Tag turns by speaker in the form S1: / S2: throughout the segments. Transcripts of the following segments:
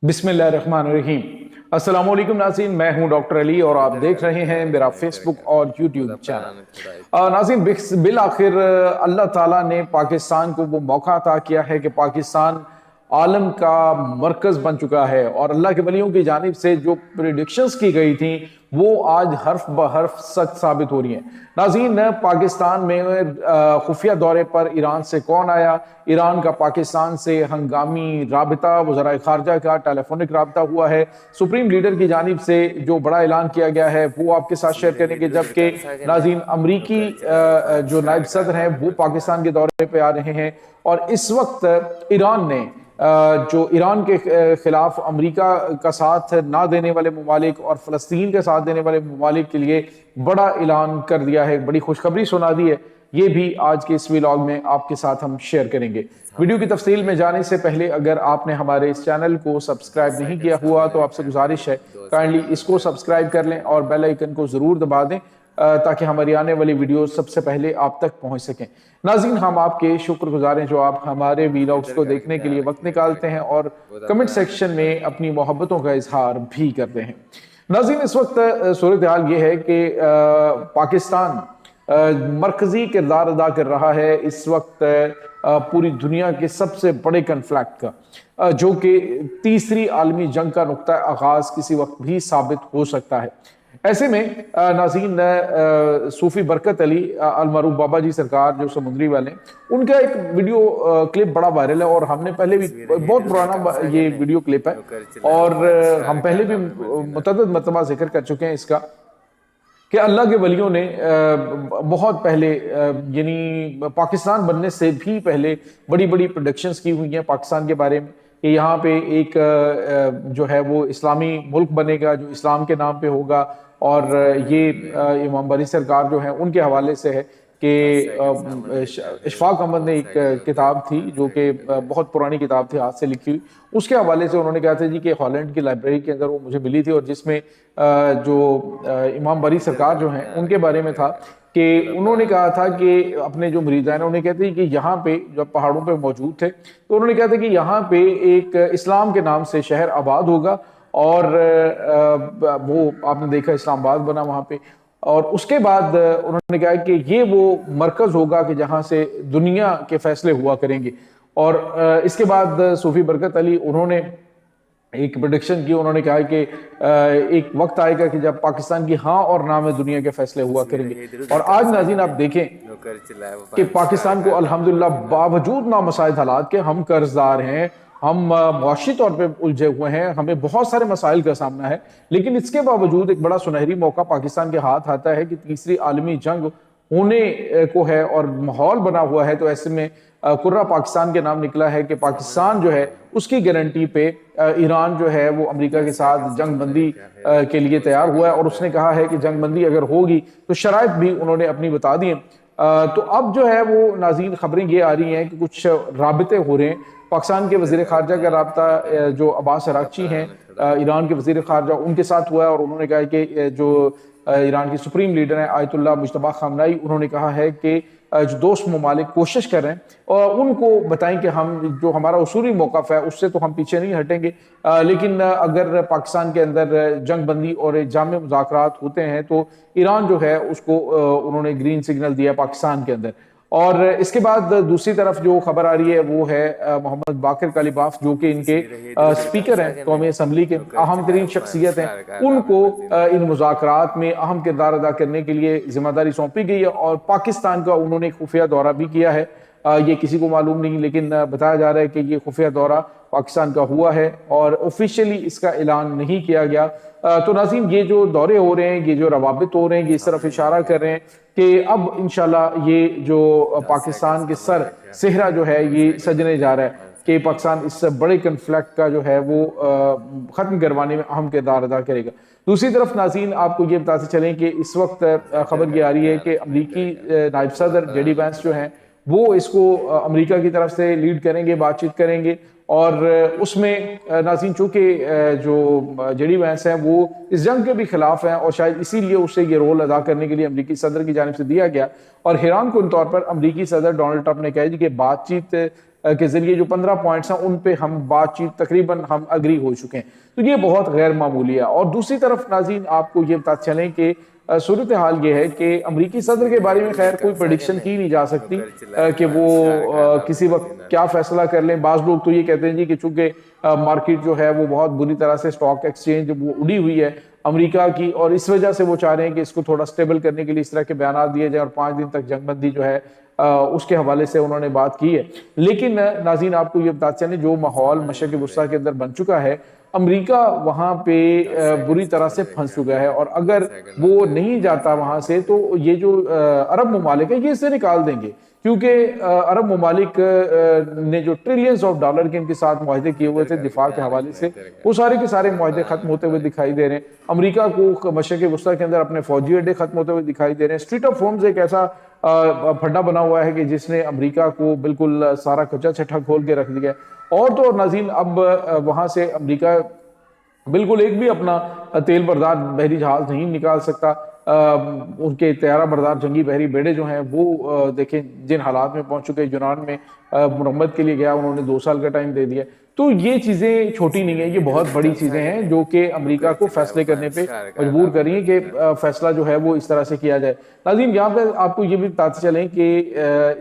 S1: बिस्मिल्लाहिर्रहमानिर्रहीम। अस्सलाम वालेकुम नाज़रीन, मैं हूं डॉक्टर अली और आप देख रहे हैं मेरा फेसबुक और यूट्यूब चैनल। नाज़रीन, बिल आखिर अल्लाह ताला ने पाकिस्तान को वो मौका अता किया है कि पाकिस्तान आलम का मरकज बन चुका है और अल्लाह के वलियों की जानिब से जो प्रिडिक्शंस की गई थी वो आज हर्फ ब हर्फ सच साबित हो रही हैं। नाज़रीन, पाकिस्तान में खुफिया दौरे पर ईरान से कौन आया, ईरान का पाकिस्तान से हंगामी राबिता, वज़राए खारजा का टेलीफोनिक राबिता हुआ है, सुप्रीम लीडर की जानिब से जो बड़ा ऐलान किया गया है वो आपके साथ शेयर करेंगे। जबकि नाज़रीन, अमरीकी जो नायब सदर हैं वो पाकिस्तान के दौरे पर आ रहे हैं और इस वक्त ईरान ने जो ईरान के खिलाफ अमेरिका का साथ ना देने वाले ममालिक और फ़लस्तीन के साथ देने वाले ममालिक के लिए बड़ा ऐलान कर दिया है, बड़ी खुशखबरी सुना दी है। ये भी आज के इस व्लॉग में आपके साथ हम शेयर करेंगे। वीडियो की तफसील में जाने से पहले अगर आपने हमारे इस चैनल को सब्सक्राइब नहीं किया हुआ तो आपसे गुजारिश है काइंडली इसको सब्सक्राइब कर लें और बेल आइकन को ज़रूर दबा दें ताकि हमारी आने वाली वीडियो सबसे पहले आप तक पहुंच सकें। नाज़रीन, हम आपके शुक्रगुजार हैं जो आप हमारे वीलॉग्स को देखने के लिए वक्त निकालते हैं और कमेंट सेक्शन में अपनी मोहब्बतों का इजहार भी करते हैं। नाज़रीन, इस वक्त सूरत हाल ये है कि पाकिस्तान मरकजी किरदार अदा कर रहा है इस वक्त पूरी दुनिया के सबसे बड़े कन्फ्लिक्ट का, जो कि तीसरी आलमी जंग का नुक्ता आगाज किसी वक्त भी साबित हो सकता है। ऐसे में नाज़रीन, सूफी बरकत अली अलमरूफ बाबा जी सरकार जो समुद्री वाले, उनका एक वीडियो क्लिप बड़ा वायरल है और हमने पहले भी बहुत पुराना ये वीडियो क्लिप है और हम पहले भी मुतअद्दिद मरतबा जिक्र कर चुके हैं इसका कि अल्लाह के वलियों ने बहुत पहले यानी पाकिस्तान बनने से भी पहले बड़ी बड़ी प्रोडक्शंस की हुई हैं पाकिस्तान के बारे में कि यहाँ पे एक जो है वो इस्लामी मुल्क बनेगा जो इस्लाम के नाम पे होगा। और ये इमाम बारी सरकार जो है उनके हवाले से है कि इशफाक अहमद ने एक किताब थी जो कि बहुत पुरानी किताब थी, हाथ से लिखी हुई, उसके हवाले से उन्होंने कहा था जी कि हॉलैंड की लाइब्रेरी के अंदर वो मुझे मिली थी और जिसमें जो इमाम बारी सरकार जो हैं उनके बारे में था कि उन्होंने कहा था कि अपने जो मुरीदान उन्हें कहते हैं कि यहाँ पे जब पहाड़ों पे मौजूद थे तो उन्होंने कहा था कि यहाँ पे एक इस्लाम के नाम से शहर आबाद होगा और वो आपने देखा इस्लामाबाद बना वहाँ पे। और उसके बाद उन्होंने कहा कि ये वो मरकज होगा कि जहाँ से दुनिया के फैसले हुआ करेंगे। और इसके बाद सूफी बरकत अली उन्होंने एक प्रेडिक्शन की, उन्होंने कहा कि एक वक्त आएगा कि जब पाकिस्तान की हाँ और ना में दुनिया के फैसले हुआ करेंगे। और आज नाज़रीन आप देखें कि पाकिस्तान को अल्हम्दुलिल्लाह बावजूद नामसाइद हालात के हम कर्जदार हैं, हम मुआशी तौर पे उलझे हुए हैं, हमें बहुत सारे मसाइल का सामना है, लेकिन इसके बावजूद एक बड़ा सुनहरी मौका पाकिस्तान के हाथ आता है कि तीसरी आलमी जंग होने को है और माहौल बना हुआ है। तो ऐसे में कुर्रा पाकिस्तान के नाम निकला है कि पाकिस्तान जो है उसकी गारंटी पे ईरान जो है वो अमेरिका के साथ जंग बंदी के लिए तैयार हुआ है और उसने कहा है कि जंग बंदी अगर होगी तो शराइत भी उन्होंने अपनी बता दी हैं। तो अब जो है वो नाज़रीन खबरें ये आ रही हैं कि कुछ राबते हो रहे हैं। पाकिस्तान के वज़ीर ख़ारजा का राब्ता जो अब्बास अरागची हैं ईरान के वज़ीर ख़ारजा, उनके साथ हुआ है और उन्होंने कहा कि जो ईरान की सुप्रीम लीडर हैं आयतुल्लाह मुज्तबा खामनाई, उन्होंने कहा है कि जो दोस्त ममालिक कोशिश कर रहे हैं और उनको बताएं कि हम जो हमारा उसूली मौक़िफ़ है उससे तो हम पीछे नहीं हटेंगे, लेकिन अगर पाकिस्तान के अंदर जंग बंदी और जामे मुज़ाकरात होते हैं तो ईरान जो है उसको उन्होंने ग्रीन सिग्नल दिया पाकिस्तान के अंदर। और इसके बाद दूसरी तरफ जो खबर आ रही है वो है मोहम्मद बाकिर कालिबाफ जो कि इनके स्पीकर हैं कौमी असम्बली के, अहम तरीन शख्सियत हैं, उनको इन मुज़ाकरात में अहम किरदार अदा करने के लिए जिम्मेदारी सौंपी गई है और पाकिस्तान का उन्होंने खुफिया दौरा भी किया है। ये किसी को मालूम नहीं, लेकिन बताया जा रहा है कि ये खुफिया दौरा पाकिस्तान का हुआ है और ऑफिशियली इसका ऐलान नहीं किया गया। तो नाज़रीन, ये जो दौरे हो रहे हैं, ये जो रवाबित हो रहे हैं, ये इस तरफ इशारा कर रहे हैं कि अब इंशाल्लाह ये जो पाकिस्तान के सर सेहरा जो है ये सजने जा रहा है कि पाकिस्तान इस बड़े कन्फ्लिक्ट का जो है वो ख़त्म करवाने में अहम किरदार अदा करेगा। दूसरी तरफ नाज़रीन आपको ये बताते चलें कि इस वक्त खबर ये आ रही है कि अमरीकी नायब सदर जेडी वैंस जो हैं वो इसको अमेरिका की तरफ से लीड करेंगे, बातचीत करेंगे और उसमें नाज़रीन चूँकि जो जेडी वैंस हैं वो इस जंग के भी खिलाफ हैं और शायद इसीलिए उसे ये रोल अदा करने के लिए अमरीकी सदर की जानिब से दिया गया। और हैरान कुन तौर पर अमरीकी सदर डोनाल्ड ट्रंप ने कहा कि बातचीत के जरिए जो 15 पॉइंट्स हैं उन पे हम बातचीत तकरीबन हम अग्री हो चुके हैं। तो ये बहुत गैर मामूली है। और दूसरी तरफ नाज़रीन आपको ये बताते चलें कि सूरत हाल ये है कि अमरीकी सदर के बारे में खैर कोई प्रेडिक्शन की नहीं जा सकती कि वो किसी वक्त क्या फैसला कर लें। बाज़ लोग तो ये कहते हैं जी कि चूंकि मार्केट जो है वो बहुत बुरी तरह से स्टॉक एक्सचेंज वो उड़ी हुई है अमेरिका की, और इस वजह से वो चाह रहे हैं कि इसको थोड़ा स्टेबल करने के लिए इस तरह के बयान दिए जाए और 5 दिन तक जंगबंदी जो है उसके हवाले से उन्होंने बात की है। लेकिन नाज़रीन आपको ये बताते चलें जो माहौल मशरक़ वुस्ता के अंदर बन चुका है, अमेरिका वहां पे बुरी तरह से फंस चुका है, और अगर वो नहीं जाता वहां से तो ये जो अरब ममालिक है ये इसे निकाल देंगे, क्योंकि अरब ममालिक ने जो ट्रिलियंस ऑफ डॉलर के इनके साथ मुआहदे किए हुए थे दिफा के हवाले से, वो सारे के सारे मुआहदे खत्म होते हुए दिखाई दे रहे हैं। अमेरिका को मशरक़ वुस्ता के अंदर अपने फौजी अड्डे खत्म होते हुए दिखाई दे रहे हैं। स्ट्रीट ऑफ होम्स एक ऐसा फड्डा बना हुआ है कि जिसने अमेरिका को बिल्कुल सारा कच्चा छठा खोल के रख दिया है। और तो नाज़रीन अब वहां से अमेरिका बिल्कुल एक भी अपना तेल बरदार बहरी जहाज नहीं निकाल सकता। उनके तैयारा बरदार जंगी बहरी बेड़े जो हैं वो देखें जिन हालात में पहुंच चुके। यूनान में मुरम्मत के लिए गया, उन्होंने 2 साल का टाइम दे दिया। तो ये चीजें छोटी नहीं है, ये बहुत बड़ी चीजें हैं जो कि अमेरिका को फैसले करने पे मजबूर कर रही है कि फैसला जो है वो इस तरह से किया जाए। नाज़रीन यहाँ पे आपको ये भी बताते चलें कि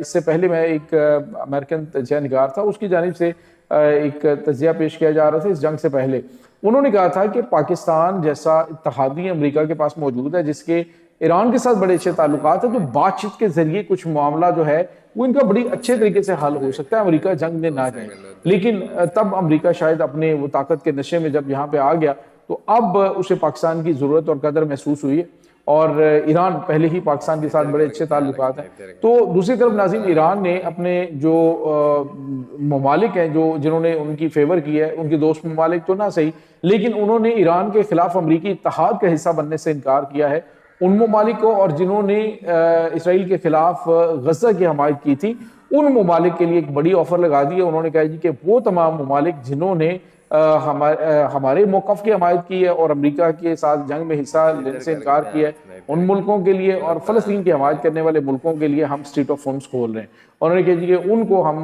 S1: इससे पहले मैं एक अमेरिकन तजिया निगार था, उसकी जानिब से एक तजिया पेश किया जा रहा था इस जंग से पहले। उन्होंने कहा था कि पाकिस्तान जैसा इत्तेहादी अमेरिका के पास मौजूद है जिसके ईरान के साथ बड़े अच्छे ताल्लुकात है, तो बातचीत के जरिए कुछ मामला जो है वो इनका बड़ी अच्छे तरीके से हल हो सकता है, अमेरिका जंग में ना जाए। लेकिन तब अमेरिका शायद अपने वो ताकत के नशे में जब यहाँ पे आ गया तो अब उसे पाकिस्तान की जरूरत और कदर महसूस हुई है, और ईरान पहले ही पाकिस्तान के साथ बड़े अच्छे ताल्लुकात हैं। तो दूसरी तरफ नाज़रीन ईरान ने अपने जो ममालिक हैं जो जिन्होंने उनकी फेवर की है, उनके दोस्त ममालिक तो ना सही, लेकिन उन्होंने ईरान के खिलाफ अमरीकी इत्तेहाद का हिस्सा बनने से इनकार किया है। उन ममालिक को और जिन्होंने इसराइल के खिलाफ गजा की हमायत की थी, उन ममालिक के लिए एक बड़ी ऑफर लगा दी है। उन्होंने कहा जी कि वो तमाम ममालिक जिन्होंने हमारे मौक़िफ़ की हमायत की है और अमेरिका के साथ जंग में हिस्सा लेने से इनकार किया है, उन मुल्कों के लिए और फ़लस्तीन की हमायत करने वाले मुल्कों के लिए हम स्ट्रीट ऑफ होम्स खोल रहे हैं। उन्होंने कहा जी कि उनको हम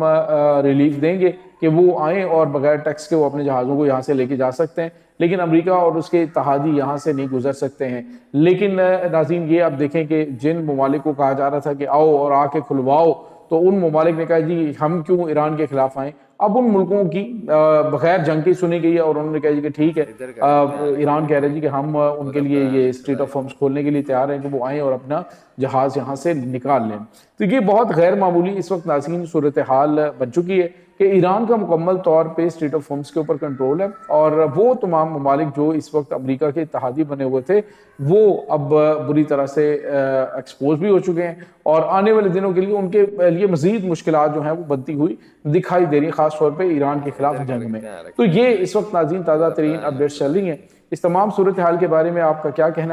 S1: रिलीफ देंगे कि वो आएँ और बगैर टैक्स के वो अपने जहाज़ों को यहाँ से लेके जा सकते हैं, लेकिन अमेरिका और उसके इत्तेहादी यहाँ से नहीं गुजर सकते हैं। लेकिन नाज़रीन ये आप देखें कि जिन ममालिक को कहा जा रहा था कि आओ और आके खुलवाओ, तो उन ममालिक ने कहा जी हम क्यों ईरान के खिलाफ आए। अब उन मुल्कों की बगैर जंग की सुनी गई है और उन्होंने कहा जी कि ठीक है, ईरान कह रहे जी कि हम उनके लिए ये स्ट्रीट ऑफ होम्स खोलने के लिए तैयार हैं कि वो आएँ और अपना जहाज़ यहाँ से निकाल लें। तो ये बहुत गैर मामूली इस वक्त नाज़रीन सूरत हाल बन चुकी है कि ईरान का मुकम्मल तौर पे स्ट्रीट ऑफ होम्स के ऊपर कंट्रोल है, और वो तमाम ममालिक जो इस वक्त अमेरिका के इत्तेहादी बने हुए थे वो अब बुरी तरह से एक्सपोज भी हो चुके हैं, और आने वाले दिनों के लिए उनके लिए मजीद मुश्किलात जो हैं वो बनती हुई दिखाई दे रही है, खास तौर पर ईरान के खिलाफ जंग में। तो ये इस वक्त नाज़रीन ताज़ा तरीन अपडेट्स चल रही हैं। इस तमाम सूरत हाल के बारे में आपका क्या कहना है?